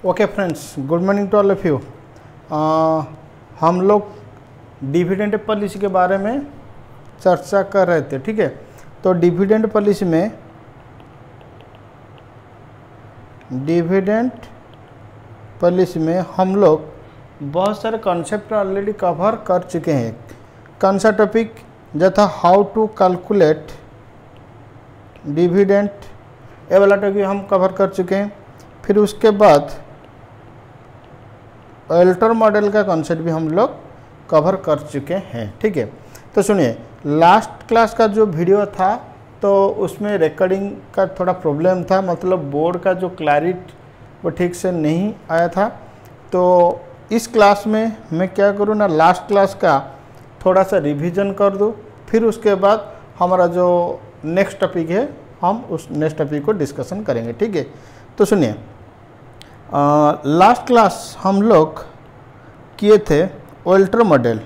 Okay friends, good morning to all of you. हम लोग dividend policy के बारे में चर्चा कर रहे थे, ठीक है। तो डिविडेंड पॉलिसी में हम लोग बहुत सारे कॉन्सेप्ट ऑलरेडी कवर कर चुके हैं। कौन सा टॉपिक? जैसा हाउ टू कैलकुलेट डिविडेंड, ये वाला टॉपिक हम कवर कर चुके हैं। फिर उसके बाद ऑल्टर मॉडल का कॉन्सेप्ट भी हम लोग कवर कर चुके हैं, ठीक है। तो सुनिए, लास्ट क्लास का जो वीडियो था तो उसमें रिकॉर्डिंग का थोड़ा प्रॉब्लम था, मतलब बोर्ड का जो क्लैरिटी वो ठीक से नहीं आया था। तो इस क्लास में मैं क्या करूँ ना, लास्ट क्लास का थोड़ा सा रिवीजन कर दूँ, फिर उसके बाद हमारा जो नेक्स्ट टॉपिक है हम उस नेक्स्ट टॉपिक को डिस्कशन करेंगे, ठीक है। तो सुनिए, लास्ट क्लास हम लोग किए थे ऑल्टर मॉडल।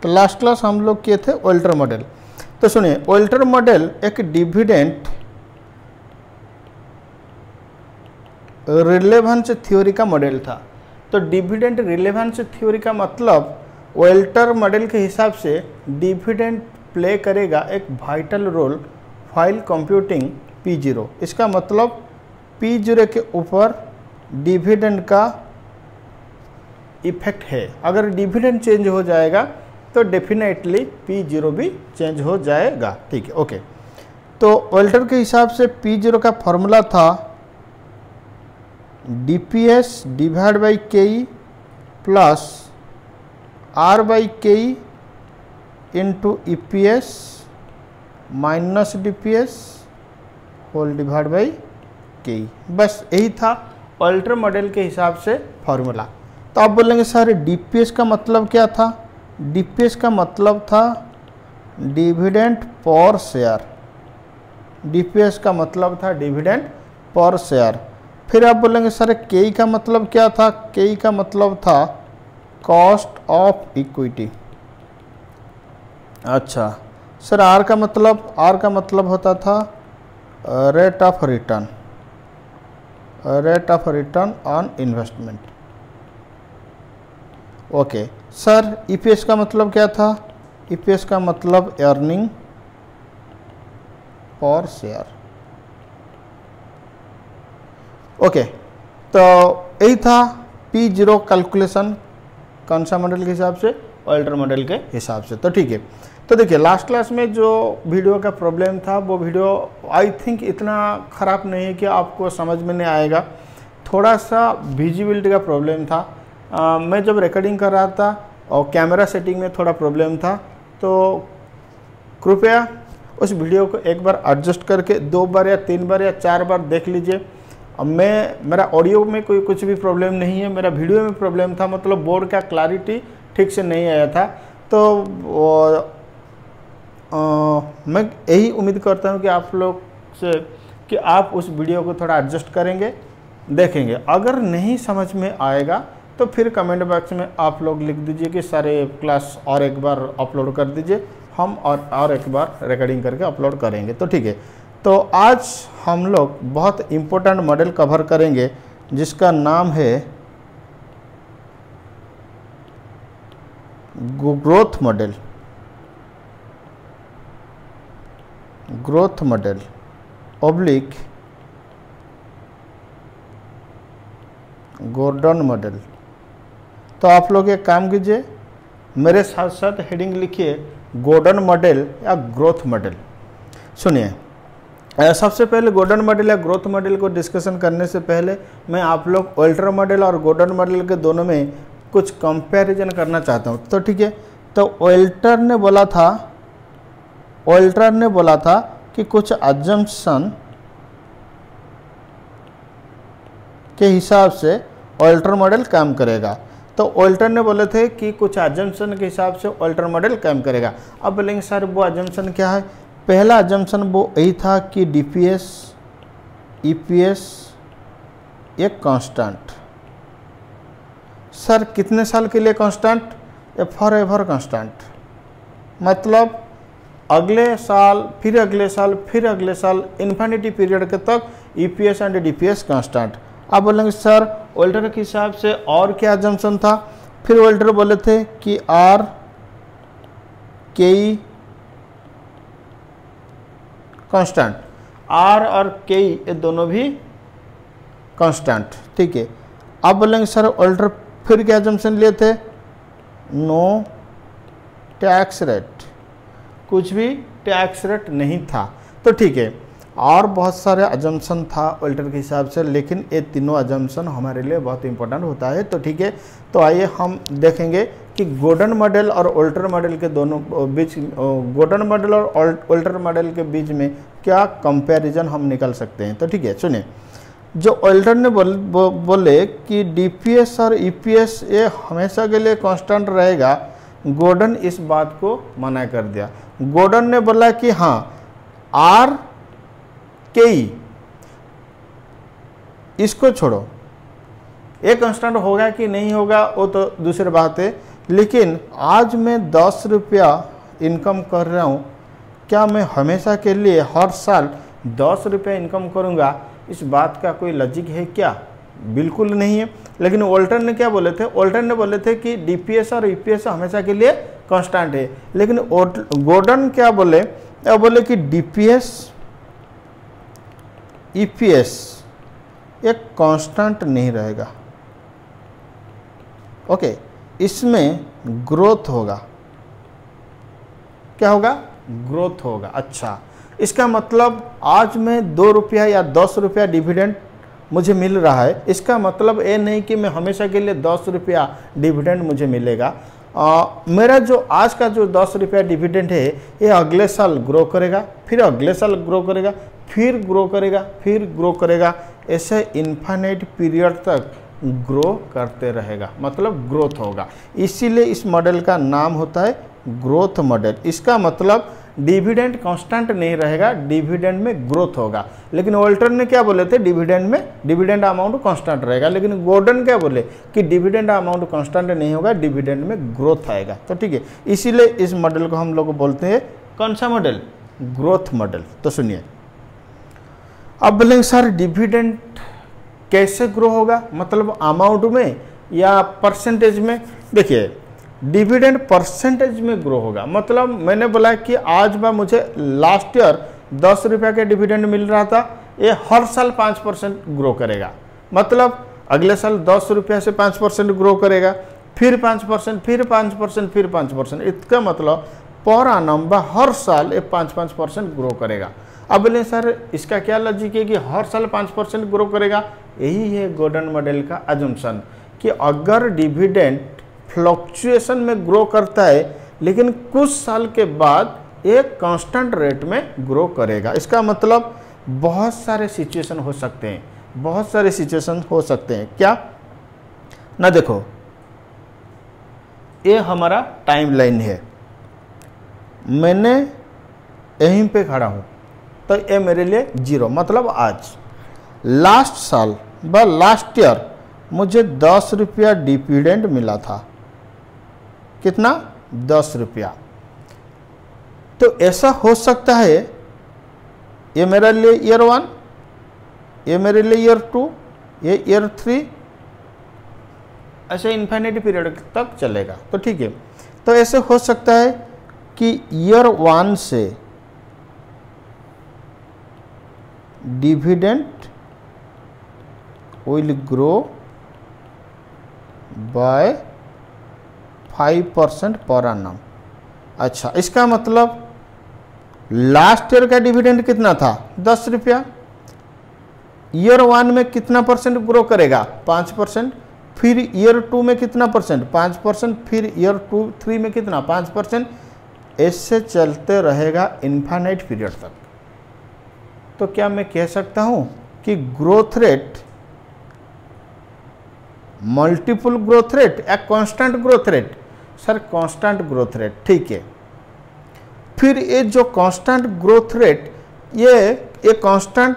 तो लास्ट क्लास हम लोग किए थे ऑल्टर मॉडल। तो सुनिए, ऑल्टर मॉडल एक डिविडेंड रिलेवेंस थ्योरी का मॉडल था। तो डिविडेंड रिलेवेंस थ्योरी का मतलब ऑल्टर मॉडल के हिसाब से डिविडेंड प्ले करेगा एक vital role file computing P0। इसका मतलब P0 के ऊपर डिविडेंड का इफेक्ट है। अगर डिविडेंड चेंज हो जाएगा तो डेफिनेटली P0 भी चेंज हो जाएगा, ठीक है। ओके, तो ऑल्टर के हिसाब से P0 का फॉर्मूला था DPS divide by KE plus R by KE into EPS minus DPS whole divide by KE। बस यही था ऑल्टर मॉडल के हिसाब से फॉर्मूला। तो आप बोलेंगे सर DPS का मतलब क्या था? DPS का मतलब था डिविडेंड पर शेयर। DPS का मतलब था डिविडेंड पर शेयर। फिर आप बोलेंगे सर KE का मतलब क्या था? KE का मतलब था कॉस्ट ऑफ इक्विटी। अच्छा सर, R का मतलब होता था rate of return on investment. Okay sir, EPS का मतलब क्या था? EPS का मतलब अर्निंग पर शेयर। ओके, तो यही था P0 कैलकुलेशन कौन सा मॉडल के हिसाब से? ऑल्टर मॉडल के हिसाब से। तो ठीक है, तो देखिए लास्ट क्लास में जो वीडियो का प्रॉब्लम था वो वीडियो आई थिंक इतना ख़राब नहीं है कि आपको समझ में नहीं आएगा। थोड़ा सा विजिबिलिटी का प्रॉब्लम था। मैं जब रिकॉर्डिंग कर रहा था और कैमरा सेटिंग में थोड़ा प्रॉब्लम था, तो कृपया उस वीडियो को एक बार एडजस्ट करके 2 बार या 3 बार या 4 बार देख लीजिए। अब मेरा ऑडियो में कोई भी प्रॉब्लम नहीं है, मेरा वीडियो में प्रॉब्लम था, मतलब बोर्ड का क्लैरिटी ठीक से नहीं आया था। तो मैं यही उम्मीद करता हूँ कि आप लोग से कि आप उस वीडियो को थोड़ा एडजस्ट करेंगे, देखेंगे। अगर नहीं समझ में आएगा तो फिर कमेंट बॉक्स में आप लोग लिख दीजिए कि सारे क्लास और एक बार अपलोड कर दीजिए, हम और एक बार रिकॉर्डिंग करके अपलोड करेंगे। तो ठीक है, तो आज हम लोग बहुत इम्पोर्टेंट मॉडल कवर करेंगे जिसका नाम है growth model oblique Gordon model. तो आप लोग एक काम कीजिए, मेरे साथ साथ हेडिंग लिखिए गॉर्डन मॉडल या ग्रोथ मॉडल। सुनिए, सबसे पहले गॉर्डन मॉडल या ग्रोथ मॉडल को डिस्कशन करने से पहले मैं आप लोग ऑल्टर मॉडल और गॉर्डन मॉडल के दोनों में कुछ कंपैरिजन करना चाहता हूँ। तो ठीक है, तो ऑल्टर ने बोला था कि कुछ अजम्पशन के हिसाब से ऑल्टर मॉडल काम करेगा। तो ऑल्टर ने बोले थे कि कुछ अजम्पशन के हिसाब से ऑल्टर मॉडल काम करेगा। अब बोलेंगे सर वो अजम्पशन क्या है? पहला अजम्पशन वो यही था कि DPS EPS एक कांस्टेंट। सर कितने साल के लिए कांस्टेंट? For ever constant. मतलब अगले साल, फिर अगले साल, फिर अगले साल, इन्फिनिटी पीरियड के तक ईपीएस एंड डीपीएस कांस्टेंट। आप बोलेंगे सर ओल्टर के हिसाब से और क्या अजम्पशन था? फिर ओल्टर बोले थे कि आर के ई कांस्टेंट, आर और के ई ये दोनों भी कांस्टेंट, ठीक है। आप बोलेंगे सर ओल्टर फिर क्या अजम्पशन लिए थे? नो टैक्स रेट, कुछ भी टैक्स रेट नहीं था, तो ठीक है। और बहुत सारे अजम्पशन था ओल्टर के हिसाब से, लेकिन ये तीनों अजम्पशन हमारे लिए बहुत इंपॉर्टेंट होता है, तो ठीक है। तो आइए हम देखेंगे कि गॉर्डन मॉडल और ओल्टर मॉडल के दोनों बीच, गॉर्डन मॉडल और ओल्टर मॉडल के बीच में क्या कंपैरिजन हम निकाल सकते हैं। तो ठीक है, सुनिए। जो ओल्टर ने बोले कि डीपीएस और ईपीएस ये हमेशा के लिए कांस्टेंट रहेगा, गॉर्डन इस बात को मना कर दिया। गॉर्डन ने बोला कि हाँ आर के ई इसको छोड़ो, ये कांस्टेंट होगा कि नहीं होगा वो तो दूसरी बात है, लेकिन आज मैं 10 रुपया इनकम कर रहा हूँ, क्या मैं हमेशा के लिए हर साल 10 रुपया इनकम करूँगा? इस बात का कोई लॉजिक है क्या? बिल्कुल नहीं है। लेकिन ओल्टर ने क्या बोले थे? ओल्टर ने बोले थे कि डीपीएस और ईपीएस हमेशा के लिए कांस्टेंट है, लेकिन गॉर्डन क्या बोले? बोले कि डीपीएस ईपीएस एक कांस्टेंट नहीं रहेगा, ओके, इसमें ग्रोथ होगा। क्या होगा? ग्रोथ होगा। अच्छा, इसका मतलब आज मैं 2 रुपया या 10 रुपया डिविडेंड मुझे मिल रहा है, इसका मतलब ये नहीं कि मैं हमेशा के लिए 10 रुपया डिविडेंड मुझे मिलेगा। मेरा जो आज का जो 10 रुपया डिविडेंड है ये अगले साल ग्रो करेगा, फिर अगले साल ग्रो करेगा, फिर ग्रो करेगा, फिर ग्रो करेगा, ऐसे इनफाइनाइट पीरियड तक ग्रो करते रहेगा, मतलब ग्रोथ होगा। इसीलिए इस मॉडल का नाम होता है ग्रोथ मॉडल। इसका मतलब डिविडेंड कांस्टेंट नहीं रहेगा, डिविडेंड में ग्रोथ होगा। लेकिन ओल्टर ने क्या बोले थे? डिविडेंड में डिविडेंड अमाउंट कांस्टेंट रहेगा, लेकिन गॉर्डन क्या बोले कि डिविडेंड अमाउंट कांस्टेंट नहीं होगा, डिविडेंड में ग्रोथ आएगा। तो ठीक है, इसीलिए इस मॉडल को हम लोग बोलते हैं कौन सा मॉडल? Growth model. तो सुनिए, अब बोलेंगे सर डिविडेंड कैसे ग्रो होगा, मतलब अमाउंट में या परसेंटेज में? देखिए, डिविडेंड परसेंटेज में ग्रो होगा, मतलब मैंने बोला कि आज बा मुझे लास्ट ईयर 10 रुपया के डिविडेंड मिल रहा था, ये हर साल 5% ग्रो करेगा, मतलब अगले साल 10 रुपया से 5% ग्रो करेगा, फिर 5%, फिर 5%, फिर 5%। इसका मतलब पर आनम बा हर साल ये 5% ग्रो करेगा। अब बोले सर इसका क्या लॉजिक है कि हर साल 5% ग्रो करेगा? यही है गॉर्डन मॉडल का अजम्पशन कि अगर डिविडेंड फ्लक्चुएशन में ग्रो करता है, लेकिन कुछ साल के बाद एक कांस्टेंट रेट में ग्रो करेगा। इसका मतलब बहुत सारे सिचुएशन हो सकते हैं, बहुत सारे सिचुएशन हो सकते हैं। क्या ना, देखो ये हमारा टाइमलाइन है, मैंने यहीं पे खड़ा हूँ, तो ये मेरे लिए 0, मतलब आज लास्ट साल व लास्ट ईयर मुझे 10 रुपया डिविडेंड मिला था। कितना? 10 रुपया। तो ऐसा हो सकता है ये मेरे लिए ईयर 1, ये मेरे लिए ईयर 2, ये ईयर 3, ऐसे इन्फिनिटी पीरियड तक चलेगा। तो ठीक है, तो ऐसे हो सकता है कि ईयर 1 से डिविडेंड विल ग्रो बाय 5% पर annum। अच्छा, इसका मतलब लास्ट ईयर का डिविडेंड कितना था? 10 रुपया। ईयर 1 में कितना परसेंट ग्रो करेगा? 5%। फिर ईयर 2 में कितना परसेंट? 5%। फिर ईयर 3 में कितना? 5%। ऐसे चलते रहेगा इनफाइनाइट पीरियड तक। तो क्या मैं कह सकता हूं कि growth rate multiple growth rate या constant growth rate? Sir constant growth rate, ठीक है। फिर ये जो कांस्टेंट ग्रोथ रेट ये कांस्टेंट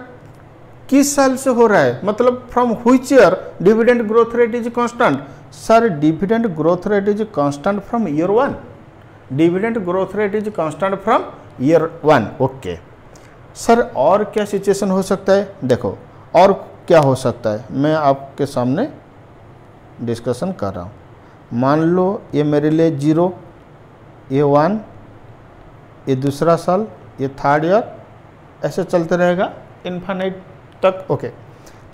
किस साल से हो रहा है, मतलब from which year dividend growth rate is constant? Sir dividend growth rate is constant from year 1, dividend growth rate is constant from year 1, okay sir. और क्या सिचुएशन हो सकता है, देखो और क्या हो सकता है, मैं आपके सामने डिस्कशन कर रहा हूँ। मान लो ये मेरे लिए 0, ये 1, ये दूसरा साल, ये थर्ड ईयर, ऐसे चलते रहेगा इन्फाइनाइट तक, ओके।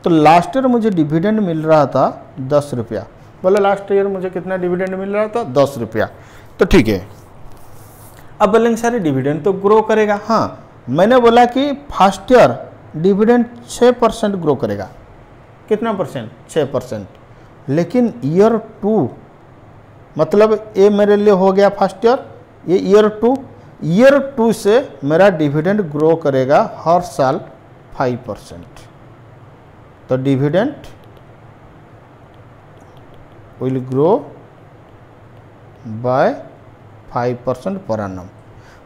तो लास्ट ईयर मुझे डिविडेंड मिल रहा था 10 रुपया, बोला लास्ट ईयर मुझे कितना डिविडेंड मिल रहा था 10 रुपया, तो ठीक है। अब बोलेंगे सर डिविडेंड तो ग्रो करेगा, हाँ मैंने बोला कि फर्स्ट ईयर डिविडेंड 6% ग्रो करेगा, कितना परसेंट, 6%। लेकिन ईयर 2 मतलब ये मेरे लिए हो गया फर्स्ट ईयर, ये ईयर 2 से मेरा डिविडेंड ग्रो करेगा हर साल 5%। तो dividend will grow by 5% per annum.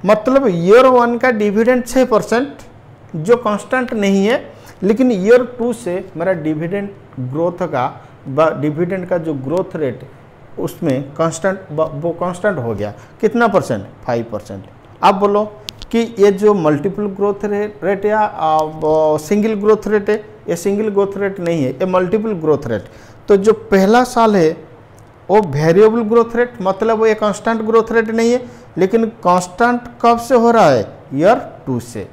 मतलब ईयर 1 का डिविडेंड 6% जो कांस्टेंट नहीं है, लेकिन ईयर 2 से मेरा डिविडेंड ग्रोथ का डिविडेंड का जो ग्रोथ रेट उसमें कांस्टेंट, वो कांस्टेंट हो गया, कितना परसेंट, 5%। आप बोलो कि ये जो मल्टीपल ग्रोथ रेट या सिंगल ग्रोथ रेट है, ये सिंगल ग्रोथ रेट नहीं है, ये मल्टीपल ग्रोथ रेट। तो जो पहला साल है वो वेरिएबल ग्रोथ रेट, मतलब वो ये कांस्टेंट ग्रोथ रेट नहीं है, लेकिन कांस्टेंट कब से हो रहा है, ईयर 2 से।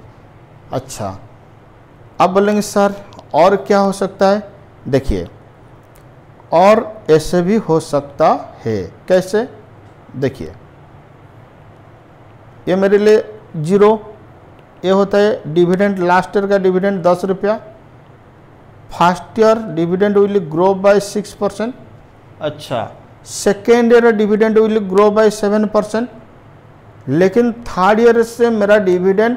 अच्छा अब बोलेंगे सर और क्या हो सकता है, देखिए और ऐसे भी हो सकता है, कैसे, देखिए ये मेरे लिए 0, ये होता है डिविडेंड, लास्ट ईयर का डिविडेंड 10 रुपया, first year dividend will grow by 6%। अच्छा second year dividend will grow by 7%, लेकिन थर्ड ईयर से मेरा डिविडेंड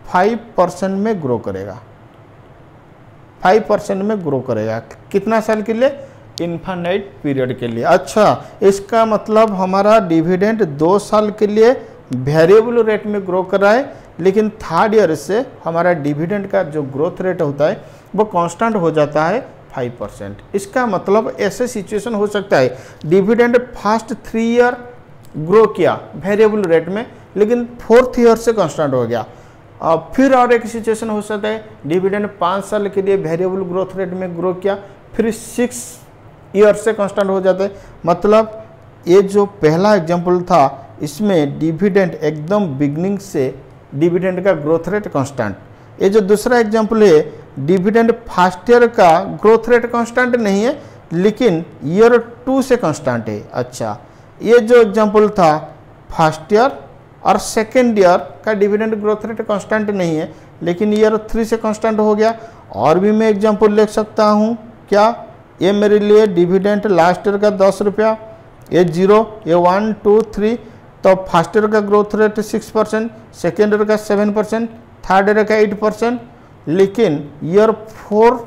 5% में ग्रो करेगा, 5% में ग्रो करेगा, कितना साल के लिए, इन्फाइनाइट पीरियड के लिए। अच्छा इसका मतलब हमारा डिविडेंड 2 साल के लिए वेरिएबल रेट में ग्रो कर रहा है, लेकिन थर्ड ईयर से हमारा डिविडेंड का जो ग्रोथ रेट होता है वो कांस्टेंट हो जाता है 5%। इसका मतलब ऐसे सिचुएशन हो सकता है डिविडेंड फर्स्ट 3 ईयर ग्रो किया वेरिएबल रेट में, लेकिन 4th ईयर से कांस्टेंट हो गया। फिर और एक सिचुएशन हो सकता है डिविडेंड 5 साल के लिए वेरिएबल ग्रोथ रेट में ग्रो किया, फिर 6 ईयर से कांस्टेंट हो जाता है। मतलब ये जो पहला एग्जांपल था इसमें डिविडेंड एकदम बिगनिंग से डिविडेंड का ग्रोथ रेट कांस्टेंट। ये जो दूसरा एग्जांपल है डिविडेंड फर्स्ट ईयर का ग्रोथ रेट कांस्टेंट नहीं है, लेकिन ईयर 2 से कांस्टेंट है। अच्छा ये जो एग्जांपल था फर्स्ट ईयर और सेकेंड ईयर का डिविडेंड ग्रोथ रेट कांस्टेंट नहीं है, लेकिन ईयर 3 से कांस्टेंट हो गया। और भी मैं एग्जांपल लिख सकता हूँ, क्या, ये मेरे लिए डिविडेंड लास्ट ईयर का 10 रुपया, ये 0, ये 1 2 3, तो फर्स्ट ईयर का ग्रोथ रेट 6%, सेकेंड ईयर का 7%, थर्ड ईयर का 8%, लेकिन ईयर 4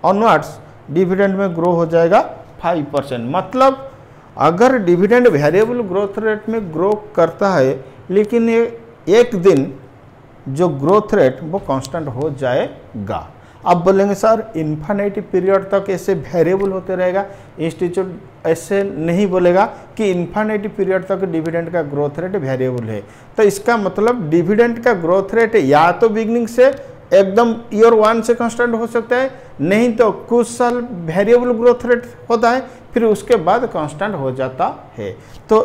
ऑनवर्ड्स डिविडेंड में ग्रो हो जाएगा 5%। मतलब अगर डिविडेंड वेरिएबल ग्रोथ रेट में ग्रो करता है, लेकिन ये एक दिन जो ग्रोथ रेट वो कांस्टेंट हो जाएगा। अब बोलेंगे सर इन्फिनिटी पीरियड तक ऐसे वेरिएबल होते रहेगा, इंस्टीट्यूट ऐसे नहीं बोलेगा कि इन्फिनिटी पीरियड तक डिविडेंड का ग्रोथ रेट वेरिएबल है। तो इसका मतलब डिविडेंड का ग्रोथ रेट या तो बिगनिंग से एकदम ईयर 1 से कांस्टेंट हो सकता है, नहीं तो कुछ साल वेरिएबल ग्रोथ रेट होता है, फिर उसके बाद कांस्टेंट हो जाता है। तो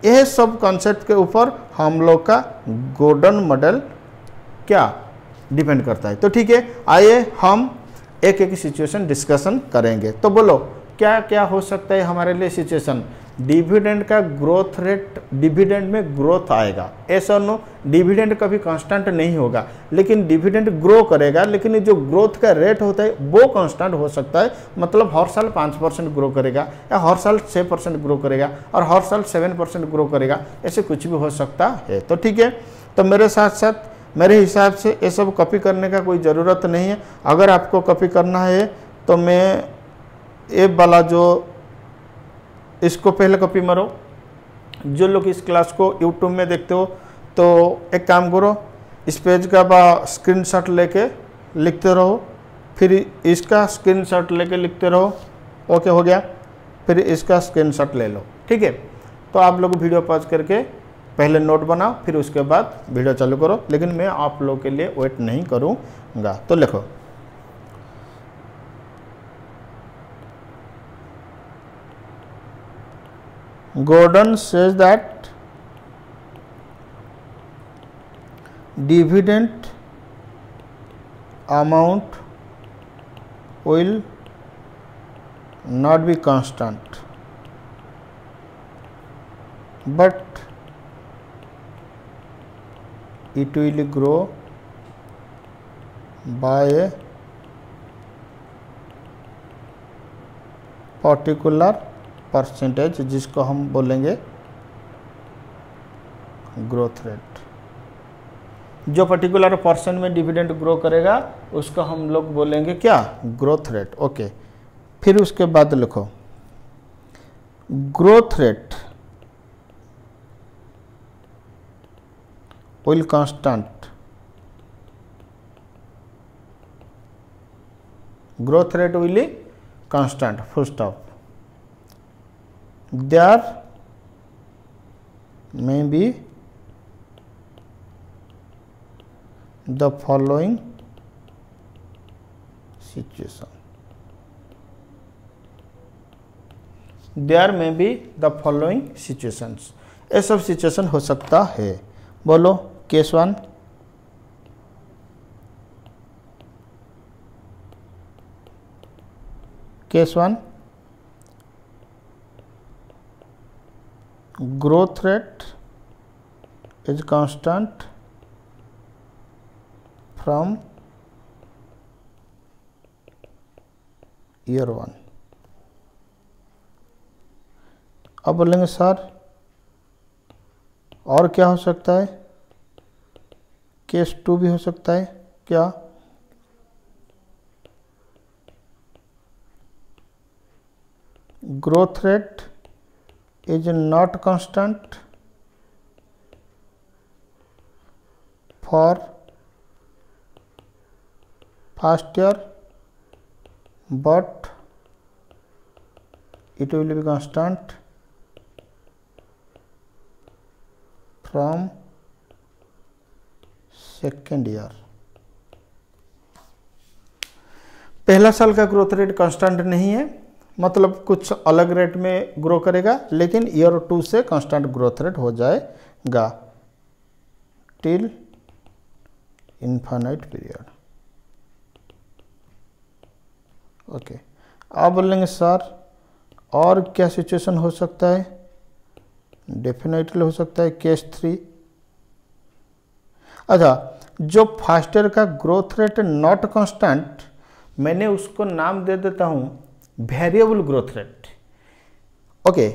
यह सब कॉन्सेप्ट के ऊपर हम लोग का गॉर्डन मॉडल क्या डिपेंड करता है। तो ठीक है, आइए हम एक एक सिचुएशन डिस्कशन करेंगे। तो बोलो क्या क्या हो सकता है हमारे लिए सिचुएशन। डिविडेंड का ग्रोथ रेट, डिविडेंड में ग्रोथ आएगा, ऐसा नो, डिविडेंड कभी कांस्टेंट नहीं होगा, लेकिन डिविडेंड ग्रो करेगा, लेकिन जो ग्रोथ का रेट होता है वो कांस्टेंट हो सकता है। मतलब हर साल 5% ग्रो करेगा, या हर साल 6% ग्रो करेगा, और हर साल 7% ग्रो करेगा, ऐसे कुछ भी हो सकता है। तो ठीक है, तो मेरे साथ साथ मेरे हिसाब से ये सब कॉपी करने का कोई ज़रूरत नहीं है। अगर आपको कॉपी करना है तो मैं ये वाला जो इसको पहले कॉपी मारो। जो लोग इस क्लास को यूट्यूब में देखते हो तो एक काम करो, इस पेज का स्क्रीनशॉट लेके लिखते रहो, फिर इसका स्क्रीनशॉट लेके लिखते रहो। ओके हो गया, फिर इसका स्क्रीनशॉट ले लो। ठीक है, तो आप लोग वीडियो पॉज करके पहले नोट बनाओ, फिर उसके बाद वीडियो चालू करो, लेकिन मैं आप लोगों के लिए वेट नहीं करूँगा। तो लिखो Gordon says that dividend amount will not be constant, but it will grow by a particular percentage, जिसको हम बोलेंगे ग्रोथ रेट। जो पर्टिकुलर परसेंट में डिविडेंड ग्रो करेगा उसको हम लोग बोलेंगे क्या, ग्रोथ रेट। ओके, फिर उसके बाद लिखो growth rate will constant, growth rate will constant, full stop. There may be the following situation. There may be the following situations. ये सब सिचुएशन हो सकता है। बोलो case 1, case 1 growth rate is constant from year 1। अब बोलेंगे sir और क्या हो सकता है, केस 2 भी हो सकता है क्या, growth rate is not constant for first year, but it will be constant from second year। पहला साल का ग्रोथ रेट कांस्टेंट नहीं है, मतलब कुछ अलग रेट में ग्रो करेगा, लेकिन ईयर 2 से कांस्टेंट ग्रोथ रेट हो जाएगा टिल इनफाइनाइट पीरियड। ओके, आप बोलेंगे सर और क्या सिचुएशन हो सकता है, डेफिनेटली हो सकता है केस 3। अच्छा, जो फर्स्ट ईयर का ग्रोथ रेट नॉट कांस्टेंट, मैंने उसको नाम दे देता हूं वेरिएबल ग्रोथ रेट। ओके,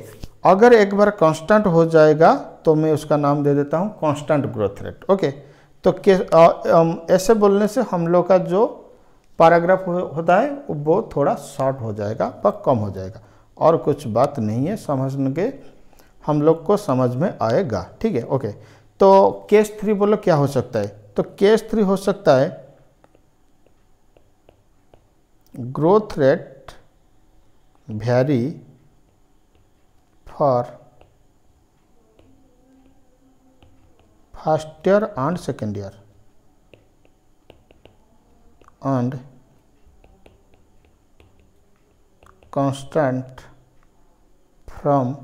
अगर एक बार कांस्टेंट हो जाएगा तो मैं उसका नाम दे देता हूं कांस्टेंट ग्रोथ रेट। ओके, तो ऐसे बोलने से हम लोग का जो पैराग्राफ होता है वो थोड़ा शॉर्ट हो जाएगा पर कम हो जाएगा, और कुछ बात नहीं है, समझने के हम लोग को समझ में आएगा। ठीक है, ओके। तो केस 3 बोलो क्या हो सकता है, तो केस 3 हो सकता है growth rate vary for first year and second year and constant from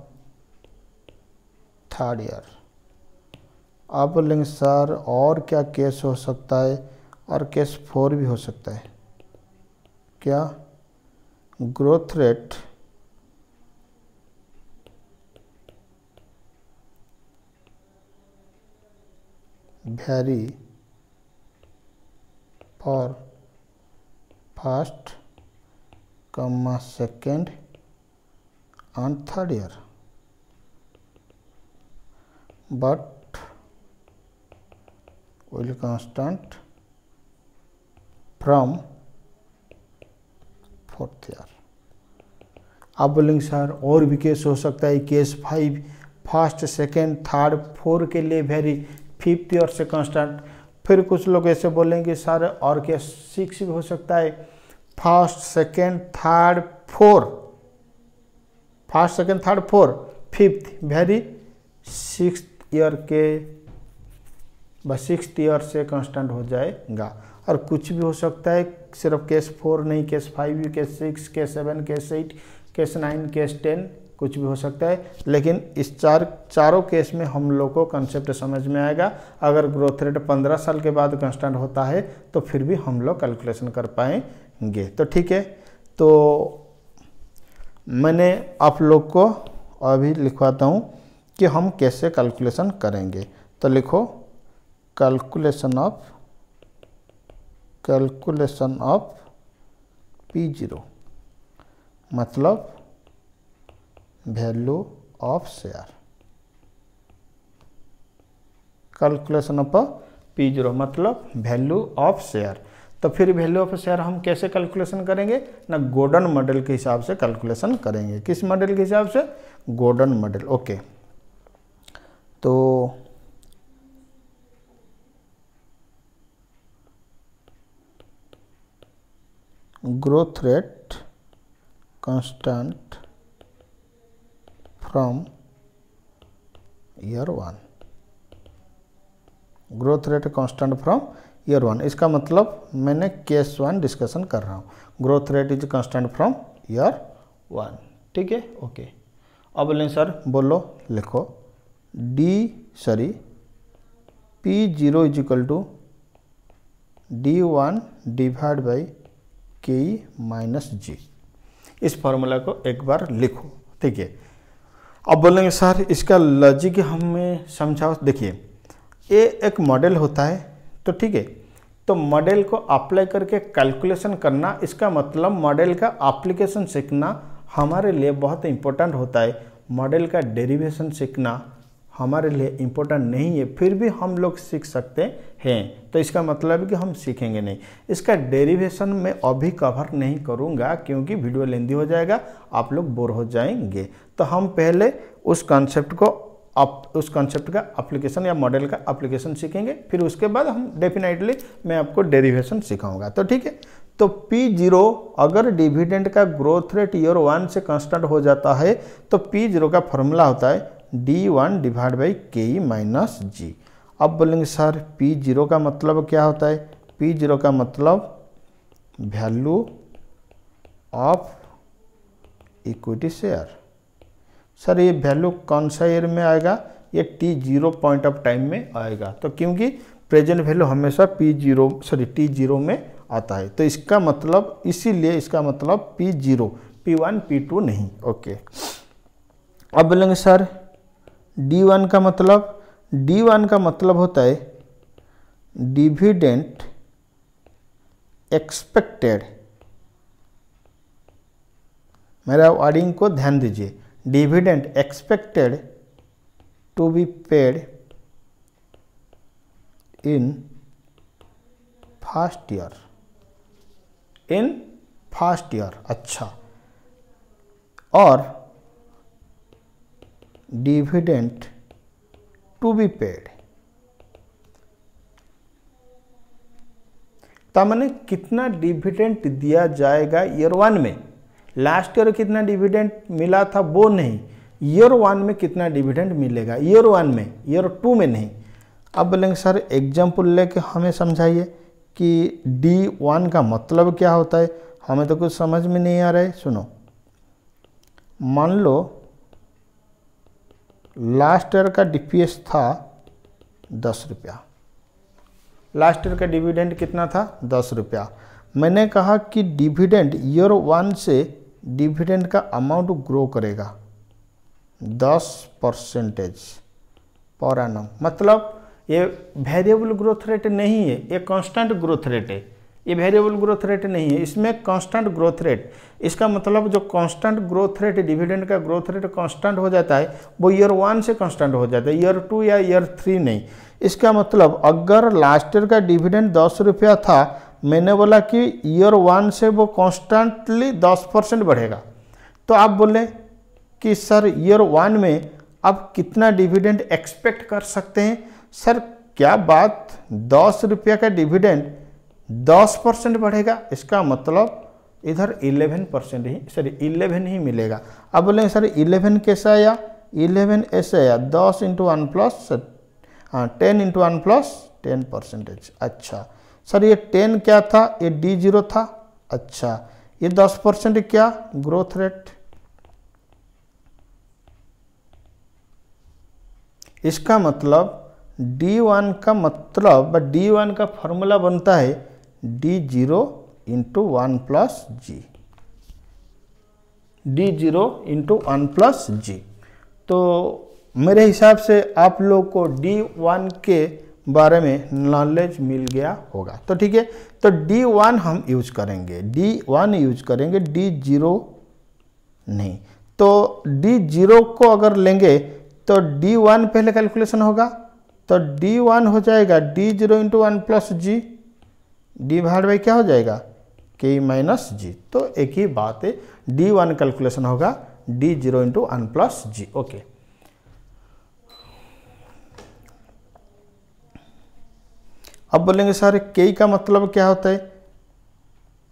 third year. आप बोलेंगे सर और क्या केस हो सकता है, और केस 4 भी हो सकता है क्या, growth rate vary for first, second and third year, but will constant from fourth year. आप बोलेंगे सर और भी केस हो सकता है, केस 5 फर्स्ट, सेकेंड, थर्ड, 4 के लिए वेरी, फिफ्थ ईयर से कांस्टेंट। फिर कुछ लोग ऐसे बोलेंगे सर और केस 6 भी हो सकता है, first, second, third, 4, first, second, third, 4, fifth very, sixth year के बस 6th ईयर से कांस्टेंट हो जाएगा। और कुछ भी हो सकता है, सिर्फ केस 4 नहीं, case 5, case 6, case 7, case 8, case 9, case 10 कुछ भी हो सकता है। लेकिन इस चारों केस में हम लोग को कंसेप्ट समझ में आएगा। अगर ग्रोथ रेट 15 साल के बाद कांस्टेंट होता है तो फिर भी हम लोग कैलकुलेशन कर पाएंगे। तो ठीक है, तो मैंने आप लोग को अभी लिखवाता हूँ कि हम कैसे कैलकुलेशन करेंगे। तो लिखो कैलकुलेशन ऑफ P0 मतलब value of share. Calculation of P0 मतलब वैल्यू ऑफ शेयर। तो फिर वैल्यू ऑफ शेयर हम कैसे कैलकुलेशन करेंगे ना, गॉर्डन मॉडल के हिसाब से कैलकुलेशन करेंगे। किस मॉडल के हिसाब से? Gordon model. ओके, तो growth rate constant from year 1, growth rate constant from year 1। इसका मतलब मैंने केस 1 डिस्कशन कर रहा हूँ। Growth rate is constant from year 1। ठीक है, ओके। अब बोलें सर बोलो, लिखो P0 is equal to D1 divide by KE minus G। इस फॉर्मूला को एक बार लिखो। ठीक है, अब बोलेंगे सर इसका लॉजिक हमें समझाओ। देखिए, ये एक मॉडल होता है, तो ठीक है, तो मॉडल को अप्लाई करके कैलकुलेशन करना, इसका मतलब मॉडल का एप्लीकेशन सीखना हमारे लिए बहुत इंपॉर्टेंट होता है। मॉडल का डेरिवेशन सीखना हमारे लिए इम्पोर्टेंट नहीं है, फिर भी हम लोग सीख सकते हैं। तो इसका मतलब है कि हम सीखेंगे नहीं। इसका डेरिवेशन मैं अभी कवर नहीं करूंगा क्योंकि वीडियो लेंदी हो जाएगा, आप लोग बोर हो जाएंगे। तो हम पहले उस कॉन्सेप्ट का एप्लीकेशन या मॉडल का एप्लीकेशन सीखेंगे, फिर उसके बाद हम डेफिनेटली मैं आपको डेरिवेशन सिखाऊंगा। तो ठीक है, तो P0 अगर डिविडेंड का ग्रोथ रेट ईयर 1 से कांस्टेंट हो जाता है तो P0 का फॉर्मूला होता है D1 divide by KE minus G। अब बोलेंगे सर P0 का मतलब क्या होता है? P0 का मतलब value of equity share. Sir ये वैल्यू कौन सा ईयर में आएगा? ये T0 पॉइंट ऑफ टाइम में आएगा। तो क्योंकि प्रेजेंट वैल्यू हमेशा T0 में आता है, तो इसका मतलब इसीलिए इसका मतलब P0, P1 P2 नहीं। ओके, अब बोलेंगे सर D1 का मतलब होता है डिविडेंड एक्सपेक्टेड। मेरा वर्डिंग को ध्यान दीजिए, dividend expected to be paid in first year. अच्छा, और डिविडेंड टू बी पेड, तामने कितना डिविडेंड दिया जाएगा ईयर 1 में। लास्ट ईयर कितना डिविडेंड मिला था वो नहीं, ईयर 1 में कितना डिविडेंड मिलेगा ईयर 1 में, ईयर 2 में नहीं। अब बोलेंगे सर एग्जाम्पल लेके हमें समझाइए कि D1 का मतलब क्या होता है, हमें तो कुछ समझ में नहीं आ रहा है। सुनो, मान लो लास्ट ईयर का DPS था 10 रुपया, लास्ट ईयर का डिविडेंड कितना था 10 रुपया। मैंने कहा कि डिविडेंड ईयर 1 से डिविडेंड का अमाउंट ग्रो करेगा 10% पर एनम। मतलब ये वेरिएबल ग्रोथ रेट नहीं है, ये कांस्टेंट ग्रोथ रेट है। ये वेरिएबल ग्रोथ रेट नहीं है, इसमें कांस्टेंट ग्रोथ रेट। इसका मतलब जो कांस्टेंट ग्रोथ रेट, डिविडेंड का ग्रोथ रेट कांस्टेंट हो जाता है वो ईयर 1 से कांस्टेंट हो जाता है, ईयर 2 या ईयर 3 नहीं। इसका मतलब अगर लास्ट ईयर का डिविडेंड 10 रुपया था, मैंने बोला कि ईयर 1 से वो कॉन्स्टेंटली 10% बढ़ेगा। तो आप बोले कि सर ईयर 1 में आप कितना डिविडेंड एक्सपेक्ट कर सकते हैं? सर क्या बात, 10 रुपया का डिविडेंड 10% बढ़ेगा, इसका मतलब इधर 11% ही 11 ही मिलेगा। अब बोलेंगे सर 11 कैसा आया? 11 ऐसे आया 10 इंटू 1 प्लस 10 इंटू 1 प्लस 10%। अच्छा सर ये 10 क्या था, ये D0 था। अच्छा ये 10% क्या, ग्रोथ रेट। इसका मतलब D1 का मतलब D1 का फॉर्मूला बनता है D0 इंटू 1 प्लस जी, D0 इंटू 1 प्लस जी। तो मेरे हिसाब से आप लोग को D1 के बारे में नॉलेज मिल गया होगा। तो ठीक है, तो D1 हम यूज करेंगे, D1 यूज करेंगे, D0 नहीं। तो D0 को अगर लेंगे तो D1 पहले कैलकुलेशन होगा, तो D1 हो जाएगा D0 into 1 plus G, divide by क्या हो जाएगा, K माइनस जी। तो एक ही बात है, D1 कैलकुलेशन होगा D0 इंटू 1 प्लस जी। ओके, अब बोलेंगे सर K का मतलब क्या होता है।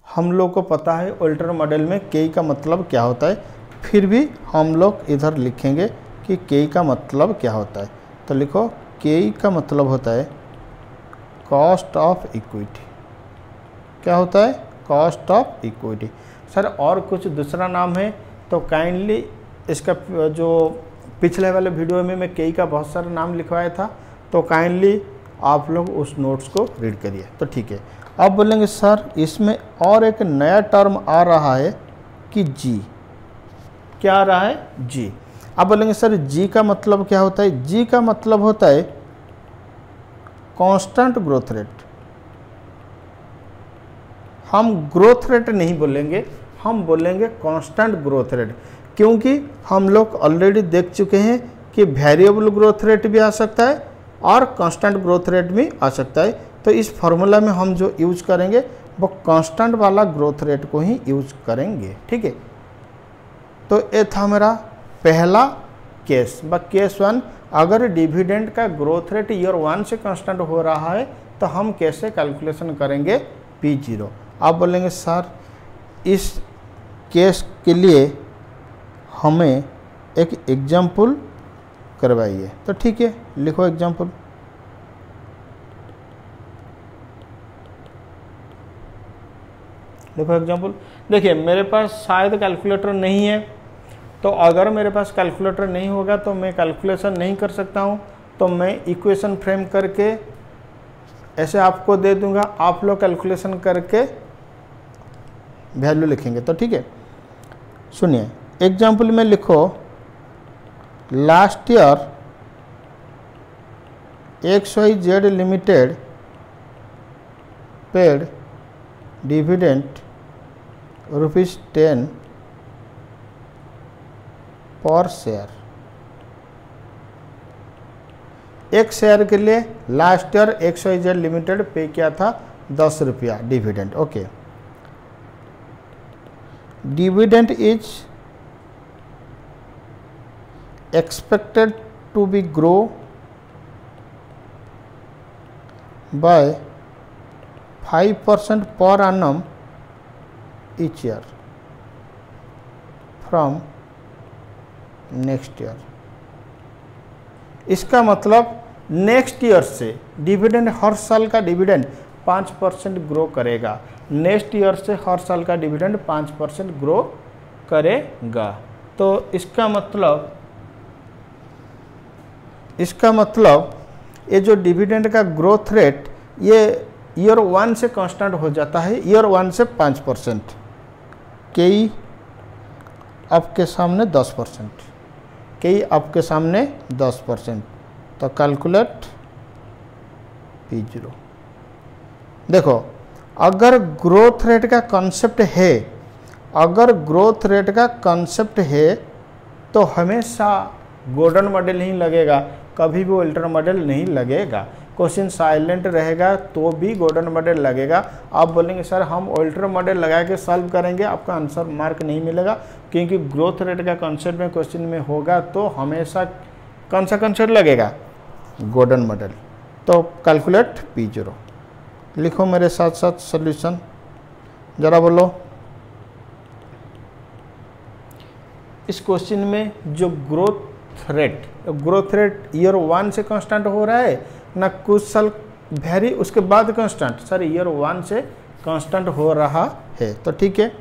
हम लोग को पता है अल्टर मॉडल में K का मतलब क्या होता है, फिर भी हम लोग इधर लिखेंगे कि K का मतलब क्या होता है। तो लिखो K का मतलब होता है कॉस्ट ऑफ इक्विटी। क्या होता है, कॉस्ट ऑफ इक्विटी। सर और कुछ दूसरा नाम है तो काइंडली इसका जो पिछले वाले वीडियो में मैं K का बहुत सारा नाम लिखवाया था, तो काइंडली आप लोग उस नोट्स को रीड करिए। तो ठीक है, अब बोलेंगे सर इसमें और एक नया टर्म आ रहा है कि जी। क्या आ रहा है, जी। अब बोलेंगे सर जी का मतलब क्या होता है। जी का मतलब होता है कांस्टेंट ग्रोथ रेट। हम ग्रोथ रेट नहीं बोलेंगे, हम बोलेंगे कांस्टेंट ग्रोथ रेट, क्योंकि हम लोग ऑलरेडी देख चुके हैं कि वेरिएबल ग्रोथ रेट भी आ सकता है और कांस्टेंट ग्रोथ रेट भी आ सकता है। तो इस फॉर्मूला में हम जो यूज करेंगे वो कांस्टेंट वाला ग्रोथ रेट को ही यूज करेंगे। ठीक है, तो ये था मेरा पहला केस, केस 1। अगर डिविडेंड का ग्रोथ रेट ईयर 1 से कांस्टेंट हो रहा है तो हम कैसे कैलकुलेशन करेंगे P0। आप बोलेंगे सर इस केस के लिए हमें एक एग्जाम्पल करवाइए। तो ठीक है, लिखो एग्जाम्पल। देखो एग्जाम्पल, देखिए मेरे पास शायद कैलकुलेटर नहीं है, तो अगर मेरे पास कैलकुलेटर नहीं होगा तो मैं कैलकुलेशन नहीं कर सकता हूँ। तो मैं इक्वेशन फ्रेम करके ऐसे आपको दे दूंगा, आप लोग कैलकुलेशन करके वैल्यू लिखेंगे। तो ठीक है, सुनिए एग्जाम्पल में लिखो last year XYZ limited paid dividend ₹10 पर शेयर। एक शेयर के लिए लास्ट ईयर XYZ लिमिटेड पे किया था 10 रुपया dividend. Okay, dividend is expected to be grow by 5% per annum each year from next year। इसका मतलब नेक्स्ट ईयर से डिविडेंड, हर साल का डिविडेंड 5% ग्रो करेगा। नेक्स्ट ईयर से हर साल का डिविडेंड 5% ग्रो करेगा। तो इसका मतलब ये जो डिविडेंड का ग्रोथ रेट ये ईयर 1 से कांस्टेंट हो जाता है, ईयर 1 से 5%। कई आपके सामने 10%, कई आपके सामने 10%। तो कैलकुलेट P0। देखो अगर ग्रोथ रेट का कॉन्सेप्ट है, अगर ग्रोथ रेट का कॉन्सेप्ट है तो हमेशा गोल्डन मॉडल ही लगेगा, कभी भी अल्टर मॉडल नहीं लगेगा। क्वेश्चन साइलेंट रहेगा तो भी गोल्डन मॉडल लगेगा। आप बोलेंगे सर हम अल्टर मॉडल लगा के सॉल्व करेंगे, आपका आंसर मार्क नहीं मिलेगा, क्योंकि ग्रोथ रेट का कॉन्सेप्ट में क्वेश्चन में होगा तो हमेशा कौन सा कॉन्सेप्ट लगेगा, गोल्डन मॉडल। तो कैलकुलेट P0 लिखो मेरे साथ साथ सॉल्यूशन, जरा बोलो। इस क्वेश्चन में जो growth rate, growth rate year 1 से कांस्टेंट हो रहा है ना कुछ साल वेरी उसके बाद कांस्टेंट, सर ईयर 1 से कांस्टेंट हो रहा है। तो ठीक है,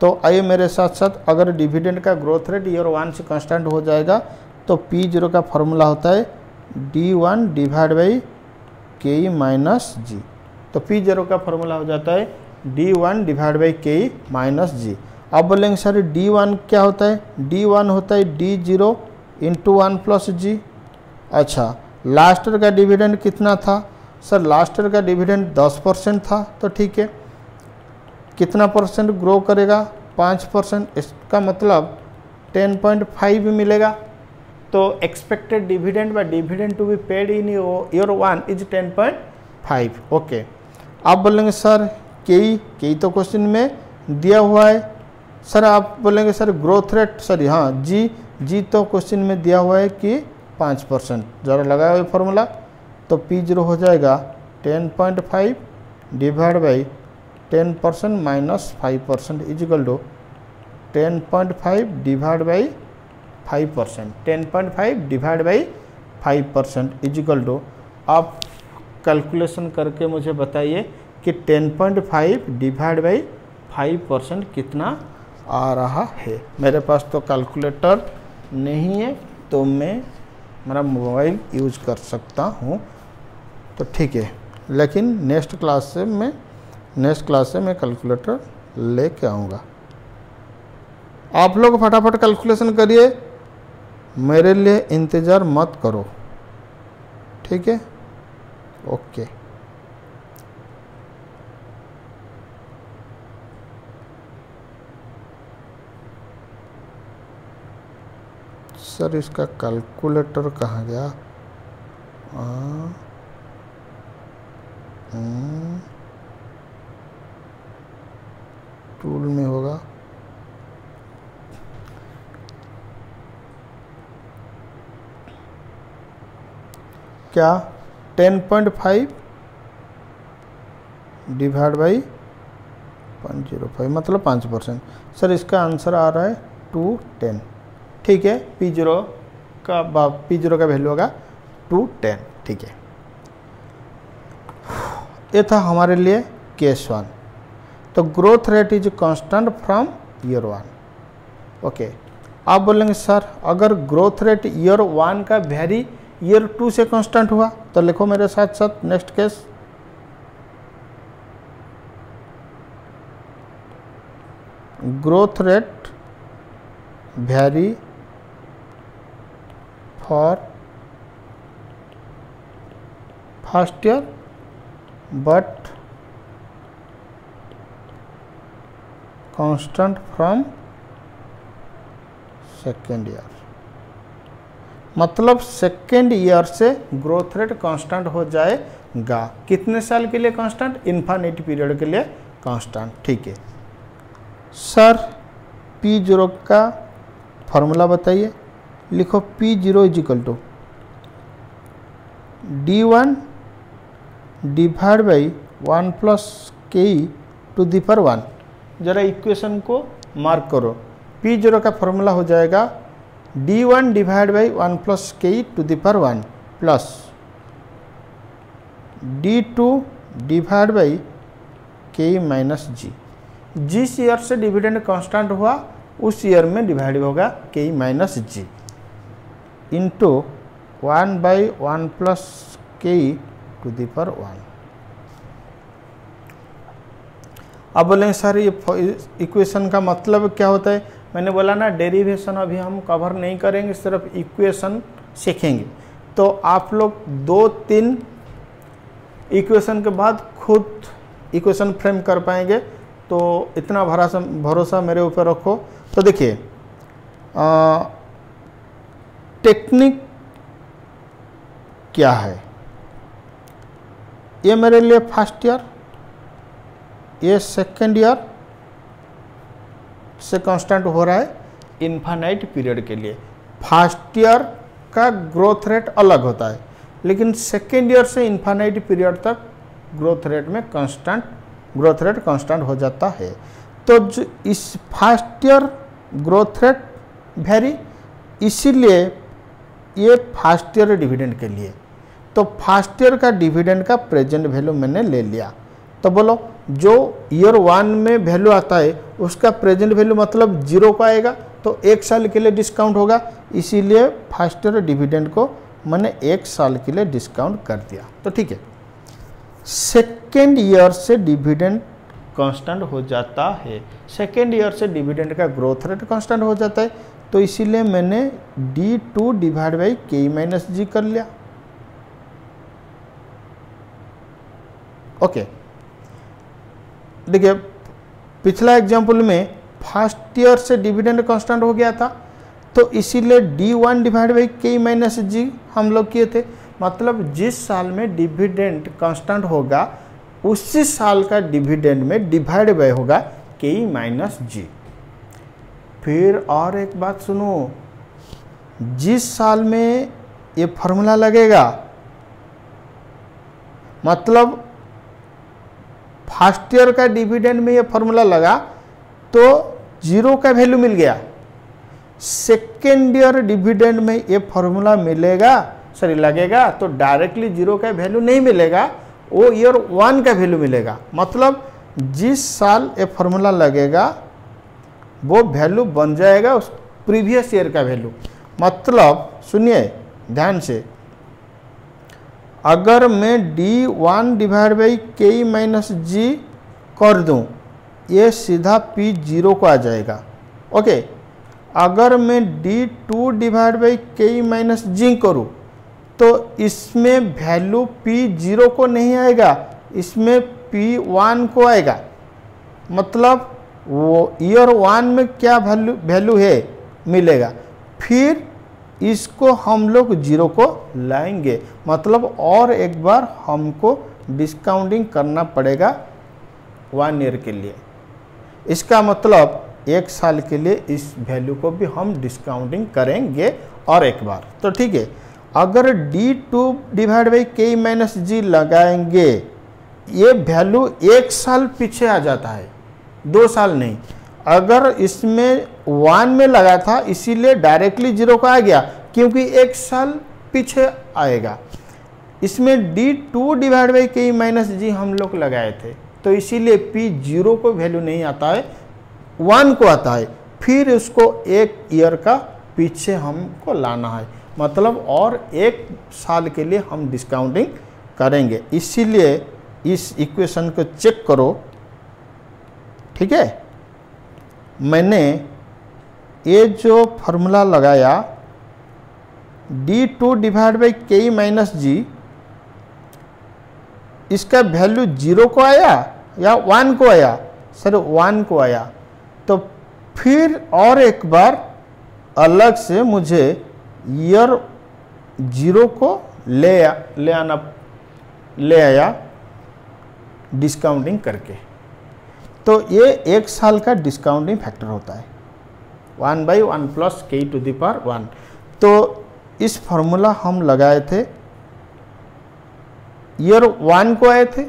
तो आइए मेरे साथ साथ, अगर डिविडेंड का ग्रोथ रेट ईयर 1 से कांस्टेंट हो जाएगा तो P0 का फॉर्मूला होता है D1 डिवाइड बाई के माइनस जी। तो P0 का फॉर्मूला हो जाता है D1 डिवाइड बाई के माइनस जी। अब बोलेंगे सर D1 क्या होता है, D1 होता है D0 इंटू 1 प्लस जी। अच्छा, लास्ट ईयर का डिविडेंड कितना था, सर लास्ट ईयर का डिविडेंड 10% था। तो ठीक है, कितना परसेंट ग्रो करेगा, 5%, इसका मतलब 10.5 मिलेगा। तो expected dividend by dividend to be paid in year 1 is 10.5। Okay, आप बोलेंगे सर के तो क्वेश्चन में दिया हुआ है। सर आप बोलेंगे सर ग्रोथ रेट, सर हाँ जी तो क्वेश्चन में दिया हुआ है कि 5%, ज़रा लगाया हुआ फॉर्मूला। तो P0 हो जाएगा 10.5 divide by 10% minus 5% is equal to 10.5 divide by 5%, 10.5 divide by 5% is equal to, आप कैलकुलेशन करके मुझे बताइए कि 10.5 डिवाइड बाई 5% कितना आ रहा है। मेरे पास तो कैलकुलेटर नहीं है तो मैं मेरा मोबाइल यूज कर सकता हूँ। तो ठीक है, लेकिन नेक्स्ट क्लास से मैं कैलकुलेटर लेके आऊँगा। आप लोग फटाफट कैलकुलेशन करिए, मेरे लिए इंतज़ार मत करो, ठीक है। ओके, सर इसका कैलकुलेटर कहाँ गया, टूल में होगा। क्या 10.5 डिवाइड बाई 0.05 मतलब 5%। सर इसका आंसर आ रहा है 210। ठीक है, P0 का वैल्यू होगा 210। ठीक है, ये था हमारे लिए केस 1। तो growth rate is constant from year 1। Okay, आप बोलेंगे सर अगर ग्रोथ रेट ईयर 1 का वेरी ईयर 2 से कांस्टेंट हुआ, तो लिखो मेरे साथ साथ next case. Growth rate very for first year but constant from second year. मतलब सेकेंड ईयर से ग्रोथ रेट कांस्टेंट हो जाएगा। कितने साल के लिए कांस्टेंट, इन्फिनिट पीरियड के लिए कांस्टेंट। ठीक है सर, P0 का फॉर्मूला बताइए। लिखो P0 is equal to D1 divide by 1 plus के टू दी पर 1। जरा इक्वेशन को मार्क करो। P0 का फॉर्मूला हो जाएगा D1 डिवाइड बाई 1 प्लस के to the power 1 plus D2 divide by के माइनस जी। जिस ईयर से डिविडेंड कांस्टेंट हुआ उस ईयर में डिवाइड होगा के minus G into 1 by 1 plus के टू दी पर 1। अब बोलेंगे सर ये इक्वेशन का मतलब क्या होता है। मैंने बोला ना डेरिवेशन अभी हम कवर नहीं करेंगे, सिर्फ इक्वेशन सीखेंगे। तो आप लोग 2-3 इक्वेशन के बाद खुद इक्वेशन फ्रेम कर पाएंगे। तो इतना भरोसा मेरे ऊपर रखो। तो देखिए टेक्निक क्या है, ये मेरे लिए फर्स्ट ईयर, ये सेकेंड ईयर से कांस्टेंट हो रहा है इन्फिनिट पीरियड के लिए। फर्स्ट ईयर का ग्रोथ रेट अलग होता है, लेकिन सेकेंड ईयर से इन्फिनिट पीरियड तक ग्रोथ रेट कांस्टेंट हो जाता है। तो जो इस first year growth rate very, इसीलिए ये फर्स्ट ईयर डिविडेंड के लिए, तो फर्स्ट ईयर का डिविडेंड का प्रेजेंट वैल्यू मैंने ले लिया। तो बोलो जो ईयर 1 में वैल्यू आता है उसका प्रेजेंट वैल्यू मतलब 0 को आएगा, तो 1 साल के लिए डिस्काउंट होगा, इसीलिए फर्स्ट ईयर डिविडेंड को मैंने 1 साल के लिए डिस्काउंट कर दिया। तो ठीक है, सेकेंड ईयर से डिविडेंड कांस्टेंट हो जाता है, सेकेंड ईयर से डिविडेंड का ग्रोथ रेट कांस्टेंट हो जाता है, तो इसीलिए मैंने D2 divide by K minus G कर लिया। ओके, देखिए पिछला एग्जाम्पल में फर्स्ट ईयर से डिविडेंड कांस्टेंट हो गया था, तो इसीलिए D1 divide by K minus G हम लोग किए थे, मतलब जिस साल में डिविडेंड कांस्टेंट होगा उसी साल का डिविडेंड में डिवाइड बाय होगा K माइनस G। फिर और एक बात सुनो, जिस साल में ये फॉर्मूला लगेगा, मतलब फर्स्ट ईयर का डिविडेंड में ये फॉर्मूला लगा तो 0 का वैल्यू मिल गया, सेकेंड ईयर डिविडेंड में ये फॉर्मूला लगेगा तो डायरेक्टली 0 का वैल्यू नहीं मिलेगा, वो ईयर 1 का वैल्यू मिलेगा। मतलब जिस साल ये फॉर्मूला लगेगा वो वैल्यू बन जाएगा उस प्रीवियस ईयर का वैल्यू। मतलब सुनिए ध्यान से, अगर मैं D1 divide by K minus G कर दूं, ये सीधा P0 को आ जाएगा। ओके, अगर मैं D2 divide by K minus G करूँ तो इसमें वैल्यू P0 को नहीं आएगा, इसमें P1 को आएगा। मतलब वो ईयर 1 में क्या वैल्यू है मिलेगा, फिर इसको हम लोग 0 को लाएंगे, मतलब और एक बार हमको डिस्काउंटिंग करना पड़ेगा 1 ईयर के लिए। इसका मतलब 1 साल के लिए इस वैल्यू को भी हम डिस्काउंटिंग करेंगे और एक बार। तो ठीक है, अगर D2 divide by K minus G लगाएंगे, ये वैल्यू 1 साल पीछे आ जाता है, 2 साल नहीं। अगर इसमें 1 में लगा था इसीलिए डायरेक्टली 0 को आ गया, क्योंकि 1 साल पीछे आएगा। इसमें D2 divide by K minus G हम लोग लगाए थे, तो इसीलिए P0 को वैल्यू नहीं आता है, 1 को आता है, फिर उसको 1 ईयर का पीछे हमको लाना है, मतलब और 1 साल के लिए हम डिस्काउंटिंग करेंगे। इसीलिए इस इक्वेशन को चेक करो, ठीक है। मैंने ये जो फॉर्मूला लगाया D2 divide by K minus G, इसका वैल्यू 0 को आया या 1 को आया? सर 1 को आया। तो फिर और एक बार अलग से मुझे ईयर 0 को ले आया डिस्काउंटिंग करके। तो ये 1 साल का डिस्काउंटिंग फैक्टर होता है 1/1 plus K to the power 1। तो इस फॉर्मूला हम लगाए थे, ईयर 1 को आए थे,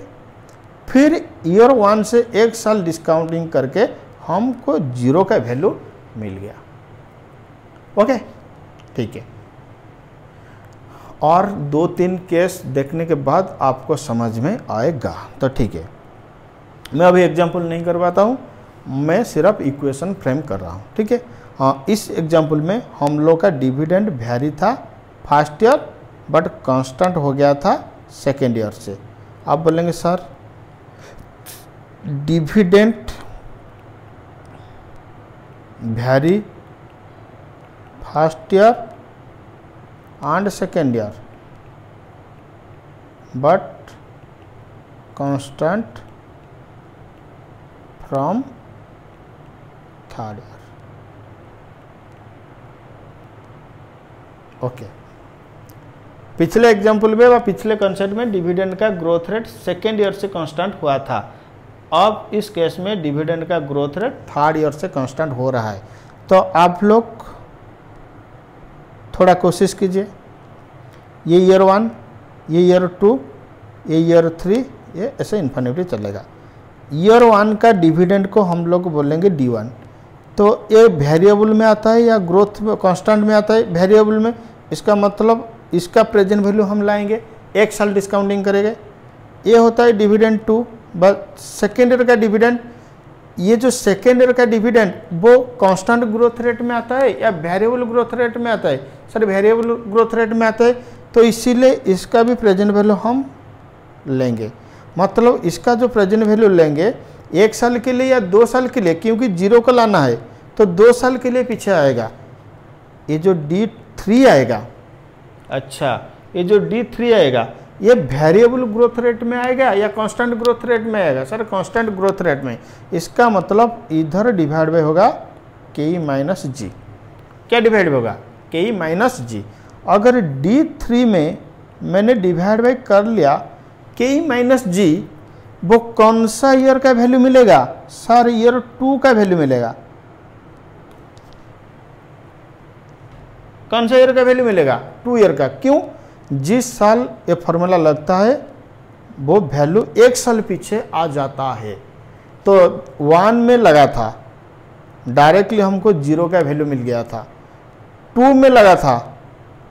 फिर ईयर 1 से 1 साल डिस्काउंटिंग करके हमको 0 का वैल्यू मिल गया। ओके, ठीक है। और 2-3 केस देखने के बाद आपको समझ में आएगा। तो ठीक है, मैं अभी एग्जाम्पल नहीं करवाता हूँ, मैं सिर्फ इक्वेशन फ्रेम कर रहा हूँ, ठीक है। हाँ, इस एग्जाम्पल में हम लोग का डिविडेंड वैरी था फर्स्ट ईयर बट कांस्टेंट हो गया था सेकेंड ईयर से। आप बोलेंगे sir dividend vary first year and second year but constant from third year। ओके, पिछले एग्जाम्पल में व पिछले कंसेप्ट में डिविडेंड का ग्रोथ रेट सेकेंड ईयर से कांस्टेंट हुआ था। अब इस केस में डिविडेंड का ग्रोथ रेट थर्ड ईयर से कांस्टेंट हो रहा है। तो आप लोग थोड़ा कोशिश कीजिए, ये ईयर 1, ये ईयर 2, ये ईयर 3, ये ऐसे इन्फिनिटी चलेगा। ईयर 1 का डिविडेंड को हम लोग बोलेंगे D1। तो ये वेरिएबल में आता है या ग्रोथ में कांस्टेंट में आता है? वेरिएबल में। इसका मतलब इसका प्रेजेंट वैल्यू हम लाएंगे, 1 साल डिस्काउंटिंग करेंगे। ये होता है डिविडेंड 2। बट सेकेंड ईयर का डिविडेंड, ये जो सेकेंड ईयर का डिविडेंड वो कांस्टेंट ग्रोथ रेट में आता है या वेरिएबल ग्रोथ रेट में आता है? सर वेरिएबल ग्रोथ रेट में आता है, तो इसीलिए इसका भी प्रेजेंट वैल्यू हम लेंगे। मतलब इसका जो प्रेजेंट वैल्यू लेंगे 1 साल के लिए या 2 साल के लिए, क्योंकि 0 को लाना है तो 2 साल के लिए पीछे आएगा। ये जो D3 आएगा, अच्छा ये जो D3 आएगा ये वेरिएबल ग्रोथ रेट में आएगा या कांस्टेंट ग्रोथ रेट में आएगा? सर कांस्टेंट ग्रोथ रेट में। इसका मतलब इधर डिवाइड बाय होगा के माइनस जी। क्या डिवाइड होगा? के माइनस जी। अगर D3 में मैंने डिवाइड बाय कर लिया के माइनस जी, वो कौन सा ईयर का वैल्यू मिलेगा? सर ईयर 2 का वैल्यू मिलेगा। कौन सा ईयर का वैल्यू मिलेगा? 2 ईयर का। क्यों? जिस साल ये फॉर्मूला लगता है वो वैल्यू 1 साल पीछे आ जाता है। तो 1 में लगा था, डायरेक्टली हमको 0 का वैल्यू मिल गया था। 2 में लगा था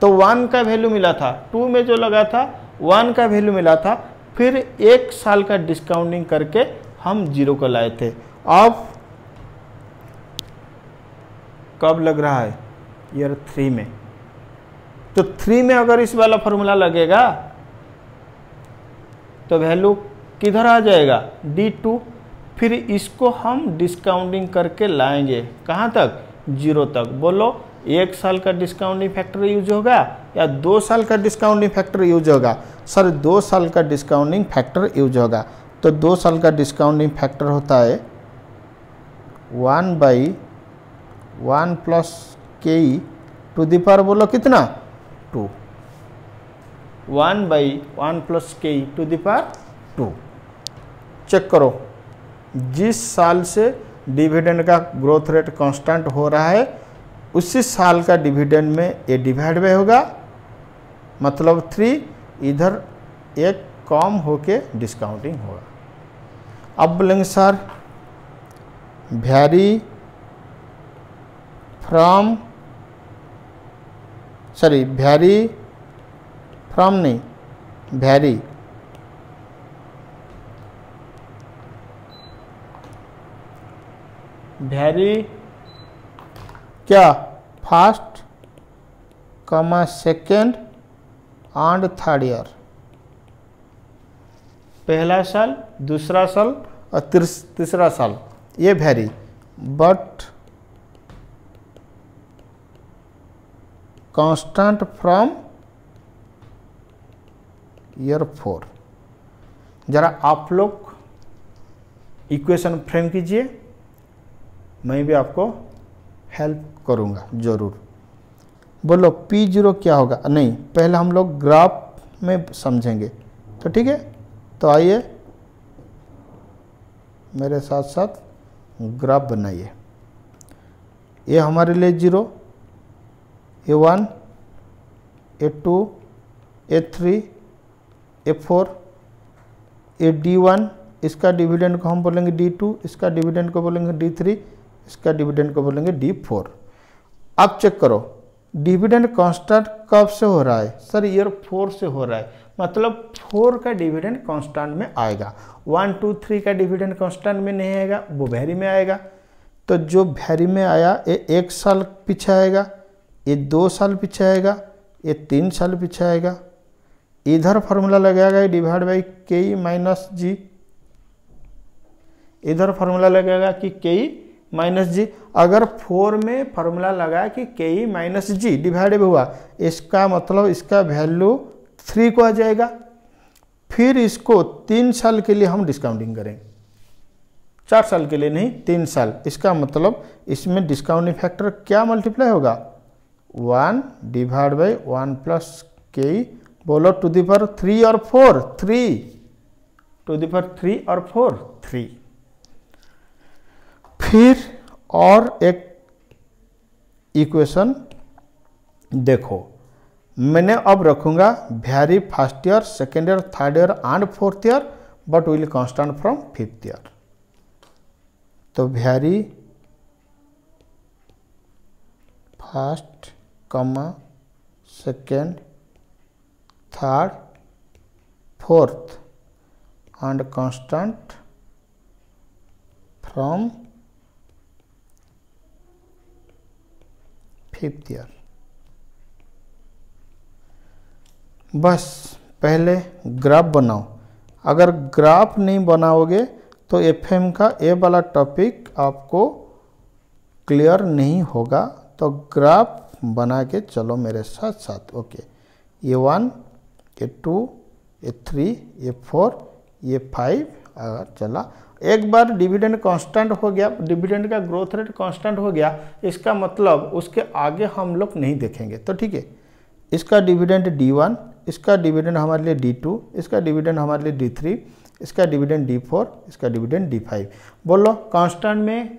तो 1 का वैल्यू मिला था। 2 में जो लगा था 1 का वैल्यू मिला था, फिर 1 साल का डिस्काउंटिंग करके हम 0 को लाए थे। अब कब लग रहा है? ईयर 3 में। तो 3 में अगर इस वाला फॉर्मूला लगेगा तो वैल्यू किधर आ जाएगा? D2। फिर इसको हम डिस्काउंटिंग करके लाएंगे कहाँ तक? 0 तक। बोलो 1 साल का डिस्काउंटिंग फैक्टर यूज होगा या 2 साल का डिस्काउंटिंग फैक्टर यूज होगा? सर 2 साल का डिस्काउंटिंग फैक्टर यूज होगा। तो 2 साल का डिस्काउंटिंग फैक्टर होता है 1/1 प्लस के टू द पावर, बोलो कितना? 2। 1/1 प्लस के टू द पावर 2। चेक करो, जिस साल से डिविडेंड का ग्रोथ रेट कांस्टेंट हो रहा है उसी साल का डिविडेंड में ये डिवाइड बाय होगा, मतलब 3 इधर एक कम होके डिस्काउंटिंग होगा। अब बोलेंगे sir very from, sorry very from नहीं, वेरी क्या? First comma second and third year. पहला साल, दूसरा साल और तीसरा साल ये very, but constant from year 4। जरा आप लोग इक्वेशन फ्रेम कीजिए, मैं भी आपको हेल्प करूंगा जरूर। बोलो P0 क्या होगा? नहीं, पहले हम लोग ग्राफ में समझेंगे, तो ठीक है। तो आइए मेरे साथ साथ ग्राफ बनाइए। ये हमारे लिए 0, A1, A2, A3, A4, D1, इसका डिविडेंड को हम बोलेंगे D2, इसका डिविडेंड को बोलेंगे D3, इसका डिविडेंड को बोलेंगे D4। अब चेक करो डिविडेंड कांस्टेंट कब से हो रहा है? सर ईयर 4 से हो रहा है, मतलब 4 का डिविडेंड कांस्टेंट में आएगा। 1, 2, 3 का डिविडेंड कांस्टेंट में नहीं आएगा, वो वैरी में आएगा। तो जो वैरी में आया ये 1 साल पीछे आएगा, ये 2 साल पीछे आएगा, ये 3 साल पीछे आएगा। इधर फार्मूला लगाएगा डिवाइड बाई के माइनस जी, इधर फार्मूला लगेगा कि के माइनस जी। अगर 4 में फार्मूला लगा कि के माइनस जी डिवाइड हुआ, इसका मतलब इसका वैल्यू 3 को आ जाएगा। फिर इसको 3 साल के लिए हम डिस्काउंटिंग करेंगे, 4 साल के लिए नहीं, 3 साल। इसका मतलब इसमें डिस्काउंटिंग फैक्टर क्या मल्टीप्लाई होगा? 1 डिवाइड बाई 1 प्लस के, बोलो टू द पावर 3 और 4, 3 टू द पावर 3 और 4, 3। फिर और एक इक्वेशन देखो, मैंने अब रखूंगा very first year, second year, third year and fourth year, but will constant from fifth year. तो very first comma second, third, fourth and constant from fifth year. बस पहले ग्राफ बनाओ। अगर ग्राफ नहीं बनाओगे तो एफएम का ये वाला टॉपिक आपको क्लियर नहीं होगा। तो ग्राफ बना के चलो मेरे साथ साथ। ओके, ये 1, ये 2, ये 3, ये 4, ये 5 अगर चला। एक बार डिविडेंड कांस्टेंट हो गया, डिविडेंड का ग्रोथ रेट कांस्टेंट हो गया, इसका मतलब उसके आगे हम लोग नहीं देखेंगे। तो ठीक है, इसका डिविडेंड D1, इसका डिविडेंड हमारे लिए D2, इसका डिविडेंड हमारे लिए D3, इसका डिविडेंड D4, इसका डिविडेंड D5। बोलो कांस्टेंट में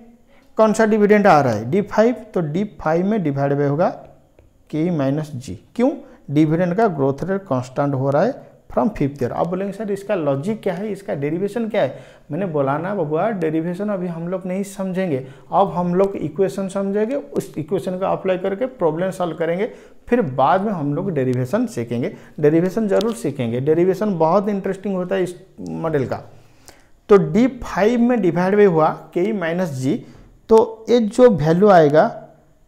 कौन सा डिविडेंड आ रहा है? D5। तो D5 में डिवाइड बाय होगा K माइनस G। क्यों? डिविडेंड का ग्रोथ रेट कांस्टेंट हो रहा है फ्रॉम फिफ्थ ईयर। आप बोलेंगे सर इसका लॉजिक क्या है, इसका डेरिवेशन क्या है? मैंने बोला ना बबुआ, डेरिवेशन अभी हम लोग नहीं समझेंगे। अब हम लोग इक्वेशन समझेंगे, उस इक्वेशन का अप्लाई करके प्रॉब्लम सॉल्व करेंगे, फिर बाद में हम लोग डेरिवेशन सीखेंगे। डेरिवेशन जरूर सीखेंगे, डेरिवेशन बहुत इंटरेस्टिंग होता है इस मॉडल का। तो D5 में डिवाइड बाय हुआ K माइनस G, तो ये जो वैल्यू आएगा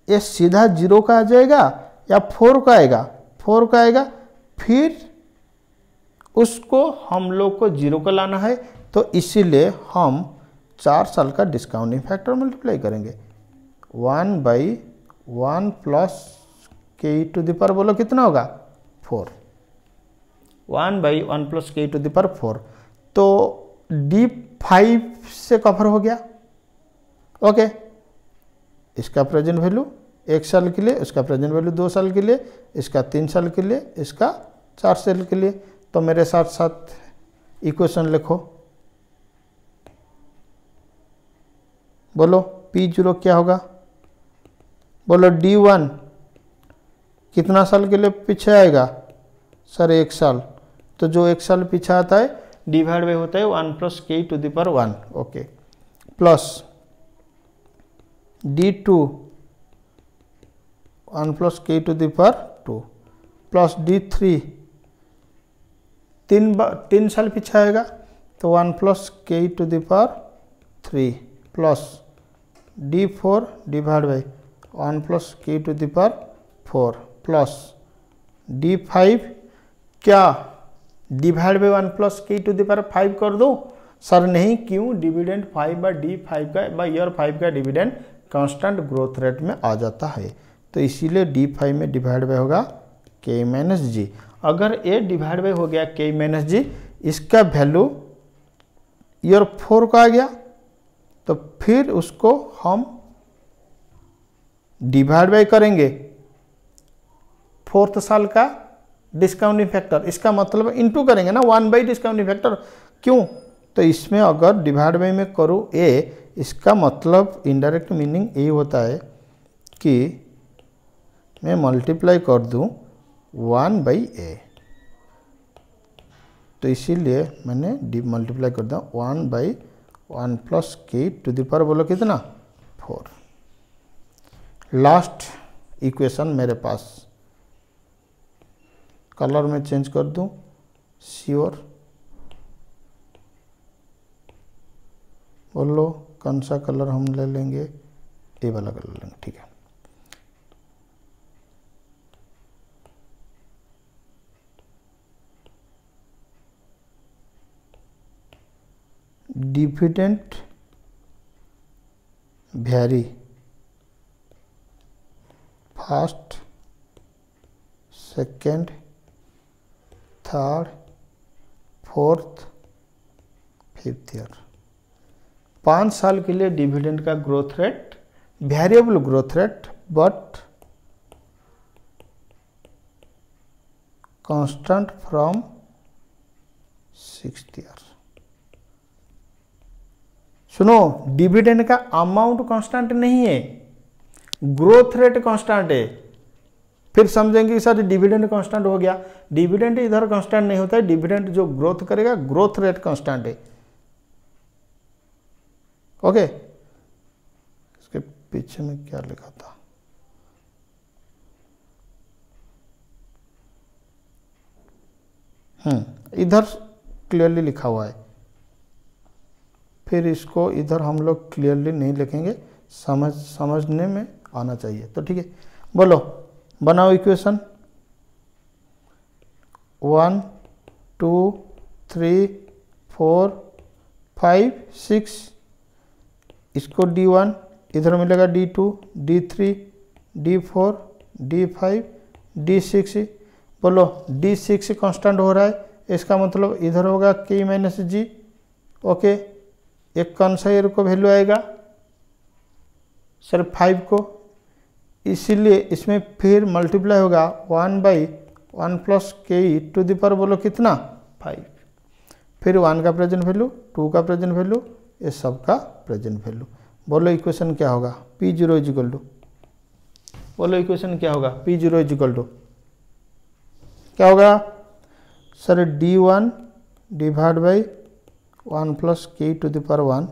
ये सीधा 0 का आ जाएगा या 4 का आएगा? 4 का आएगा। फिर उसको हम लोग को 0 का लाना है, तो इसीलिए हम 4 साल का डिस्काउंटिंग फैक्टर मल्टीप्लाई करेंगे। 1/1 plus K to the power बोलो कितना होगा? 4। 1/1 plus K to the power 4। तो D5 से कवर हो गया। ओके, इसका प्रेजेंट वैल्यू 1 साल के लिए, इसका प्रेजेंट वैल्यू 2 साल के लिए, इसका 3 साल के लिए, इसका 4 साल के लिए। तो मेरे साथ साथ इक्वेशन लिखो। बोलो P0 क्या होगा? बोलो D1 कितना साल के लिए पीछे आएगा? सर 1 साल। तो जो 1 साल पीछे आता है डिवाइड बाय होता है 1 plus K to the power 1। Okay, plus D2 1 plus K to the power 2, plus D3 तीन साल पीछे आएगा, तो 1 plus K to the power 3, plus D4 divide by 1 plus K to the power 4, plus D5 क्या divide by 1 plus K to the power 5 कर दो? Sir नहीं, क्यों? डिविडेंड 5/D5 का बाय ईयर 5 का डिविडेंड कांस्टेंट ग्रोथ रेट में आ जाता है। तो इसीलिए D5 में डिवाइड बाय होगा K माइनस G। अगर ए डिवाइड बाय हो गया K माइनस G, इसका वैल्यू ईयर 4 का आ गया, तो फिर उसको हम डिवाइड बाय करेंगे 4th साल का डिस्काउंटिंग फैक्टर। इसका मतलब इनटू करेंगे ना 1 डिस्काउंटिंग फैक्टर। क्यों? तो इसमें अगर डिवाइड बाय में करूँ ए, इसका मतलब इनडायरेक्ट मीनिंग ये होता है कि मैं मल्टीप्लाई कर दूं 1/a। तो इसीलिए मैंने मल्टीप्लाई कर दिया 1/1 plus K to the power बोलो कितना? 4। लास्ट इक्वेशन मेरे पास, कलर में चेंज कर दूं, श्योर बोलो कौन सा कलर हम ले लेंगे? ये वाला कलर लेंगे, ठीक है। Dividend vary first, second, third, fourth, fifth year. 5 साल के लिए डिविडेंड का growth rate variable growth rate but constant from 6th year. सुनो, डिविडेंड का अमाउंट कांस्टेंट नहीं है, ग्रोथ रेट कांस्टेंट है। फिर समझेंगे कि सर डिविडेंड कांस्टेंट हो गया। डिविडेंड इधर कांस्टेंट नहीं होता है, डिविडेंड जो ग्रोथ करेगा ग्रोथ रेट कांस्टेंट है। ओके, इसके पीछे में क्या लिखा था? इधर क्लियरली लिखा हुआ है, फिर इसको इधर हम लोग क्लियरली नहीं लिखेंगे, समझने में आना चाहिए। तो ठीक है, बोलो बनाओ इक्वेशन 1 2 3 4 5 6, इसको D1 इधर मिलेगा D2 D3 D4 D5 D6, बोलो D6 कांस्टेंट हो रहा है, इसका मतलब इधर होगा K माइनस जी। ओके, एक कौन सा ईयर को वैल्यू आएगा सर 5 को, इसीलिए इसमें फिर मल्टीप्लाई होगा 1/1 प्लस के टू द पावर बोलो कितना 5, फिर 1 का प्रेजेंट वैल्यू 2 का प्रेजेंट वैल्यू ये सब का प्रेजेंट वैल्यू। बोलो इक्वेशन क्या होगा P0 इजिकल टू, बोलो इक्वेशन क्या होगा P0 इजिकल टू क्या होगा sir D1 divide by 1 plus के to the power 1,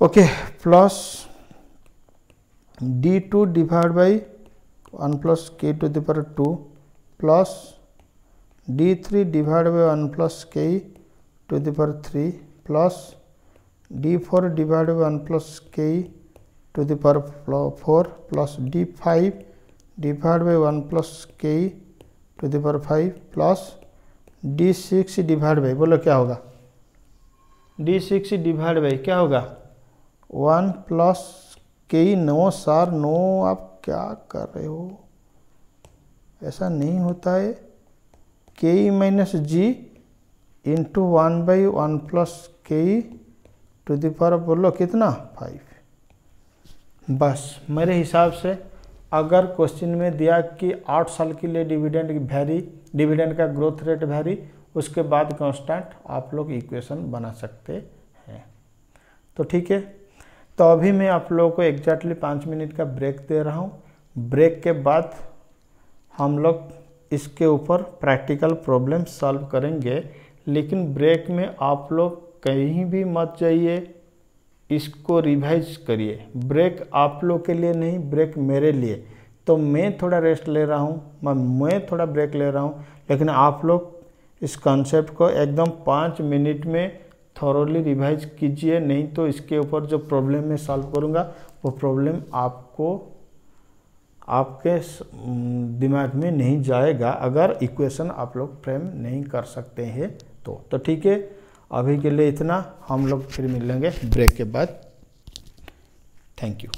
okay, plus D2 divide by 1 plus के to the power 2 plus D3 divide by 1 plus के to the power 3 plus D4 divide by 1 plus के to the power 4 plus D5 divide by 1 plus के to the power 5 plus D6 divide by, बोलो क्या होगा D6 divide by क्या होगा 1 plus के। No sir no, आप क्या कर रहे हो, ऐसा नहीं होता है, के माइनस जी इंटू 1/1 प्लस के टू द पावर बोलो कितना 5। बस मेरे हिसाब से अगर क्वेश्चन में दिया कि 8 साल के लिए डिविडेंड का ग्रोथ रेट वैरी, उसके बाद कांस्टेंट, आप लोग इक्वेशन बना सकते हैं। तो ठीक है, तो अभी मैं आप लोगों को एग्जैक्टली 5 मिनट का ब्रेक दे रहा हूँ। ब्रेक के बाद हम लोग इसके ऊपर प्रैक्टिकल प्रॉब्लम सॉल्व करेंगे, लेकिन ब्रेक में आप लोग कहीं भी मत जाइए, इसको रिवाइज करिए। ब्रेक आप लोग के लिए नहीं, ब्रेक मेरे लिए। तो मैं थोड़ा रेस्ट ले रहा हूँ, मैं थोड़ा ब्रेक ले रहा हूँ, लेकिन आप लोग इस कॉन्सेप्ट को एकदम 5 मिनट में थॉरोली रिवाइज कीजिए, नहीं तो इसके ऊपर जो प्रॉब्लम मैं सॉल्व करूँगा वो प्रॉब्लम आपके दिमाग में नहीं जाएगा अगर इक्वेशन आप लोग फ्रेम नहीं कर सकते हैं तो ठीक है, अभी के लिए इतना, हम लोग फिर मिलेंगे ब्रेक के बाद। Thank you.